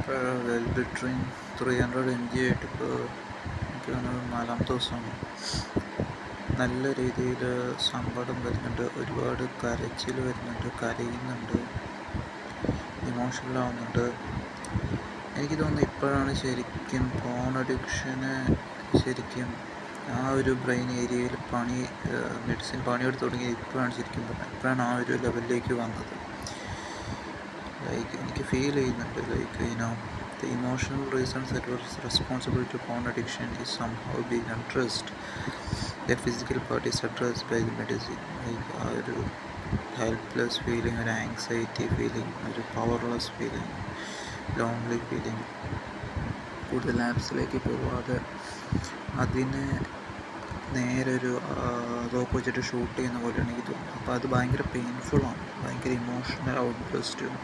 വെൽബിട്രിൻ 300 mg ആയിട്ട് ഇപ്പോൾ എനിക്ക് തോന്നുന്നത് 4-ാമത്തെ ദിവസമാണ്. നല്ല രീതിയിൽ സങ്കടം വരുന്നുണ്ട്, ഒരുപാട് കരച്ചിൽ വരുന്നുണ്ട്, കരയുന്നുണ്ട്, ഇമോഷണൽ ആവുന്നുണ്ട്. എനിക്ക് തോന്നുന്നു ഇപ്പോഴാണ് ശരിക്കും ഫോൺ അഡിക്ഷന് ശരിക്കും ആ ഒരു ബ്രെയിൻ ഏരിയയിൽ മെഡിസിൻ പണിയെടുത്ത് തുടങ്ങിയത് ഇപ്പോഴാണ് ശരിക്കും പറഞ്ഞത്. ഇപ്പോഴാണ് ആ ഒരു ലെവലിലേക്ക് വന്നത്. എനിക്ക് ഫീൽ ചെയ്യുന്നുണ്ട് the emotional reasons that were responsible to porn addiction is somehow being addressed. The physical part is addressed by the medicine. ആ ഒരു ഹെൽപ്ലെസ് ഫീലിംഗ്, ഒരു ആങ്സൈറ്റി ഫീലിംഗ്, ഒരു പവർലെസ് ഫീലിംഗ്, ലോൺലി ഫീലിംഗ് കൂടുതൽ ആപ്സിലേക്ക് പോവാതെ അതിനെ നേരെ ഒരു അതൊക്കെ വെച്ചിട്ട് ഷൂട്ട് ചെയ്യുന്ന പോലെയാണ് എനിക്ക് തോന്നുന്നത്. അപ്പോൾ അത് ഭയങ്കര പെയിൻഫുള്ളാണ്, ഭയങ്കര ഇമോഷണൽ ഔട്ട്ബസ്റ്റും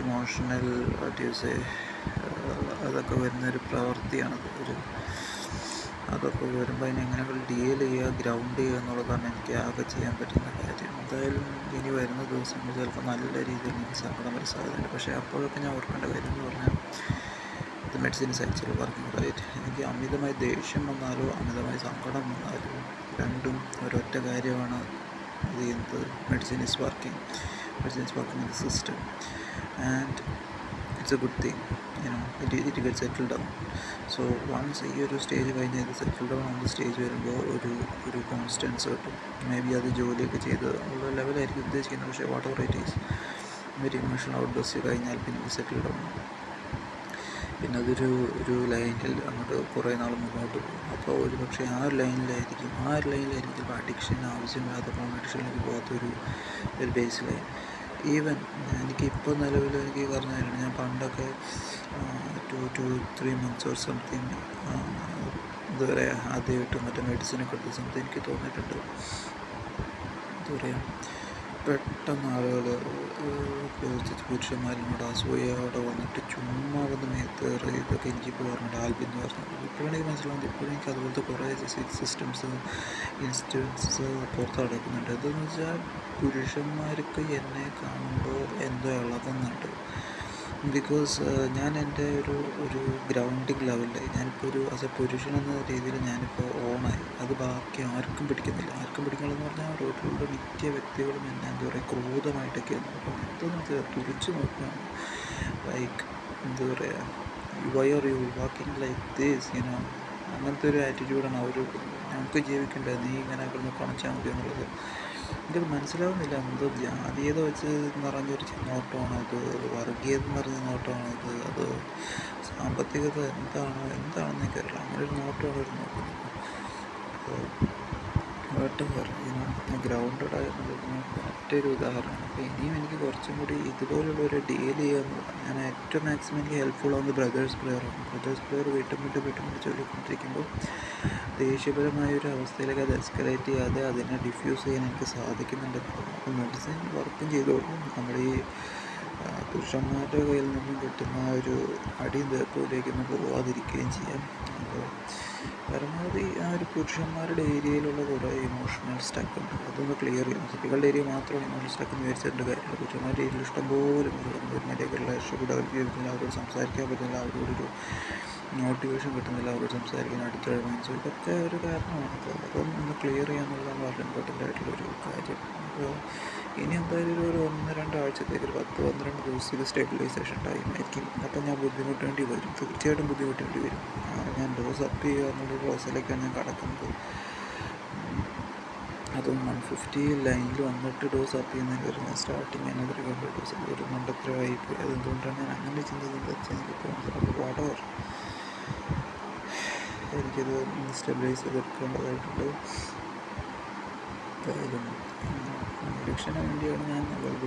ഇമോഷണൽ അതൊക്കെ വരുന്നൊരു പ്രവൃത്തിയാണത്. അതൊക്കെ വരുമ്പോൾ അതിനെങ്ങനെ ഡീൽ ചെയ്യുക, ഗ്രൗണ്ട് ചെയ്യുക എന്നുള്ളതാണ് എനിക്ക് ആകെ ചെയ്യാൻ പറ്റുന്ന കാര്യം. എന്തായാലും ഇനി വരുന്ന ദിവസങ്ങൾ ചിലപ്പോൾ നല്ല രീതിയിൽ എനിക്ക് സങ്കടം വരാൻ സാധ്യതയുണ്ട്. പക്ഷേ അപ്പോഴൊക്കെ ഞാൻ ഓർക്കേണ്ട കാര്യം എന്ന് പറഞ്ഞാൽ ഇത് medicine is actually working right. എനിക്ക് അമിതമായി ദേഷ്യം വന്നാലോ അമിതമായി സങ്കടം വന്നാലോ രണ്ടും ഒരൊറ്റ കാര്യമാണ് ഇത് ചെയ്യുന്നത്. Medicine is working in the system and it's a good thing, it gets settled down. So once ഈ ഒരു സ്റ്റേജ് കഴിഞ്ഞ് ഇത് സെറ്റിൽ ഡൗൺ ആവുന്ന സ്റ്റേജ് വരുമ്പോൾ ഒരു കോൺസ്റ്റൻസ് കിട്ടും. മേ ബി അത് ജോലിയൊക്കെ ചെയ്ത് ഉള്ള ലെവലായിരിക്കും ഉദ്ദേശിക്കുന്നത്. പക്ഷേ വാട്ട് എവർ ഇറ്റ് ഈസ്, ഒരു ഇമോഷണൽ ഔട്ട്ബസ്റ്റ് കഴിഞ്ഞാൽ പിന്നെ സെറ്റിൽ ഡൗൺ ആവും. പിന്നെ അതൊരു ലൈനിൽ അങ്ങോട്ട് കുറേ നാൾ മുന്നോട്ട് പോകും. അപ്പോൾ ഒരു പക്ഷേ ആ ഒരു ലൈനിലായിരിക്കും ചിലപ്പോൾ അഡിക്ഷൻ ആവശ്യമില്ലാത്ത ഫോൺ അഡിക്ഷനിലേക്ക് പോകാത്തൊരു ബേസ് ലൈൻ. ഈവൻ എനിക്കിപ്പോൾ നിലവിൽ എനിക്ക് പറഞ്ഞു തരണം, ഞാൻ പണ്ടൊക്കെ 2-3 months ഓർ സംതിങ് ഇതുവരെ ആദ്യമായിട്ട് മറ്റേ മെഡിസിനൊക്കെ എടുത്ത സമയത്ത് എനിക്ക് തോന്നിയിട്ടുണ്ട്, എന്താ പറയുക, പെട്ടെന്ന് ആളുകൾ പുരുഷന്മാരിനോട് അസൂയയോടെ വന്നിട്ട് ചുമ്മാ വന്ന് മേത്തേറ് ഇതൊക്കെ എനിക്കിപ്പോൾ പറഞ്ഞിട്ട് ആൽബിൻ എന്ന് പറഞ്ഞത്. ഇപ്പോഴാണ് എനിക്ക് മനസ്സിലാവുന്നത്. ഇപ്പോഴും എനിക്ക് അതുപോലത്തെ കുറേ ഇൻസ്റ്റൻസസ് പുറത്ത് നടക്കുന്നുണ്ട്. എന്താണെന്ന് വെച്ചാൽ പുരുഷന്മാർക്ക് എന്നെ കാണുമ്പോൾ എന്തോ ഇളകുന്നുണ്ട്. ബിക്കോസ് ഞാൻ എൻ്റെ ഒരു ഗ്രൗണ്ടിങ് ലെവലിലായി. ഞാനിപ്പോൾ ആസ് എ പുരുഷൻ എന്ന രീതിയിൽ ഞാനിപ്പോൾ ഓണായി. അത് ബാക്കി ആർക്കും പിടിക്കുന്നില്ല. പിടിക്കണമെന്ന് പറഞ്ഞാൽ റോഡിലുള്ള മിക്ക വ്യക്തികളും എന്നെ എന്താ പറയുക ക്രൂരമായിട്ടൊക്കെയാണ്. അപ്പോൾ എന്താണെന്ന് വെച്ചാൽ തുറിച്ച് നോക്കുകയാണ്. ലൈക്ക് എന്താ പറയുക, why are you walking like this, അങ്ങനത്തെ ഒരു ആറ്റിറ്റ്യൂഡാണ് അവർ. ഞങ്ങൾക്ക് ജീവിക്കണ്ടേ, നീ ഇങ്ങനെ കിടന്ന് കാണിച്ചാൽ മതി എന്നുള്ളത്. എനിക്കത് മനസ്സിലാവുന്നില്ല. എന്തോ ജാതീയത വെച്ച് നിറഞ്ഞൊരു നോട്ടമാണത്, വർഗീയത നിറഞ്ഞ നോട്ടമാണത്, അത് സാമ്പത്തികത എന്താണെന്ന് എനിക്കറിയില്ല. അങ്ങനെ ഒരു നോട്ടമാണ് അവർ നോക്കുന്നത്. അപ്പോൾ ഗ്രൗണ്ടഡ് ആയിരുന്നതിന് മറ്റൊരു ഉദാഹരണമാണ്. അപ്പോൾ ഇനിയും എനിക്ക് കുറച്ചും കൂടി ഇതുപോലുള്ളൊരു ഡീൽ ചെയ്യാമെന്നുള്ളതാണ്. ഞാൻ ഏറ്റവും മാക്സിമം എനിക്ക് ഹെൽപ്ഫുൾ ആവുന്നത് ബ്രദേഴ്സ് പ്ലെയർ വീട്ടും ചൊല്ലിക്കൊണ്ടിരിക്കുമ്പോൾ ദേഷ്യപരമായൊരു അവസ്ഥയിലേക്ക് അത് എസ്കലേറ്റ് ചെയ്യാതെ അതിനെ ഡിഫ്യൂസ് ചെയ്യാൻ എനിക്ക് സാധിക്കുന്നുണ്ട്. അപ്പോൾ മെഡിസിൻ വർക്കും ചെയ്തോളും. നമ്മുടെ ഈ പുരുഷന്മാരുടെ കയ്യിൽ നിന്നും കിട്ടുന്ന ഒരു അടിയും തേപ്പുകളിലേക്കൊന്നും പോകാതിരിക്കുകയും ചെയ്യാം. അപ്പോൾ പരമാവധി ആ ഒരു പുരുഷന്മാരുടെ ഏരിയയിലുള്ള കുറേ ഇമോഷണൽ സ്റ്റക്ക് ഉണ്ട്, അതൊന്ന് ക്ലിയർ ചെയ്യണം. സ്ത്രീകളുടെ ഏരിയ മാത്രമാണ് ഇമോഷണൽ സ്റ്റക്ക് എന്ന് വിചാരിച്ചതിൻ്റെ കാര്യമില്ല. പുരുഷന്മാരുടെ ഏരിയയിൽ ഇഷ്ടംപോലെ വരുന്നതിലേക്കുള്ള ഡെവലപ്പ് ചെയ്തിട്ടില്ല, അവരോട് സംസാരിക്കാൻ പറ്റുന്നില്ല, അവരോടൊരു മോട്ടിവേഷൻ കിട്ടുന്നില്ല, അവരോട് സംസാരിക്കാൻ അടുത്ത മൈൻഡ്സ്, ഇതൊക്കെ ഒരു കാരണമാണ്. അപ്പോൾ അതൊന്ന് ക്ലിയർ ചെയ്യാന്നുള്ളതാണ് വളരെ ഇമ്പോർട്ടൻ്റ് ആയിട്ടുള്ളൊരു കാര്യം. അപ്പോൾ ഇനി എന്തായാലും ഒരു 1-2 ആഴ്ചത്തേക്ക് ഒരു 10-12 ദിവസത്തേക്ക് സ്റ്റെബിലൈസേഷൻ ടൈം ആയിരിക്കും. അപ്പം ഞാൻ ബുദ്ധിമുട്ടേണ്ടി വരും, തീർച്ചയായിട്ടും ബുദ്ധിമുട്ടേണ്ടി വരും. ഞാൻ ഡോസ് അപ്പ് ചെയ്യുക എന്നുള്ളൊരു പ്രോസസ്സിലേക്കാണ് ഞാൻ കടക്കുന്നത്. അതും 150 ലൈനിൽ വന്നിട്ട് ഡോസ് അപ്പ് ചെയ്യുന്നതിന് ഞാൻ സ്റ്റാർട്ടിങ് തന്നെ 300 ഡോസ് ഒരു മണ്ടത്തരമായിപ്പോയി. അതെന്തുകൊണ്ടാണ് ഞാൻ അങ്ങനെ ചിന്തിക്കുന്നത് വെച്ചാൽ എനിക്കിപ്പോൾ വാടവർ എനിക്കത് സ്റ്റെബിലൈസ് ചെയ്തെടുക്കേണ്ടതായിട്ടുണ്ട്. എന്തായാലും അഡിക്ഷന് വേണ്ടിയാണ് ഞാൻ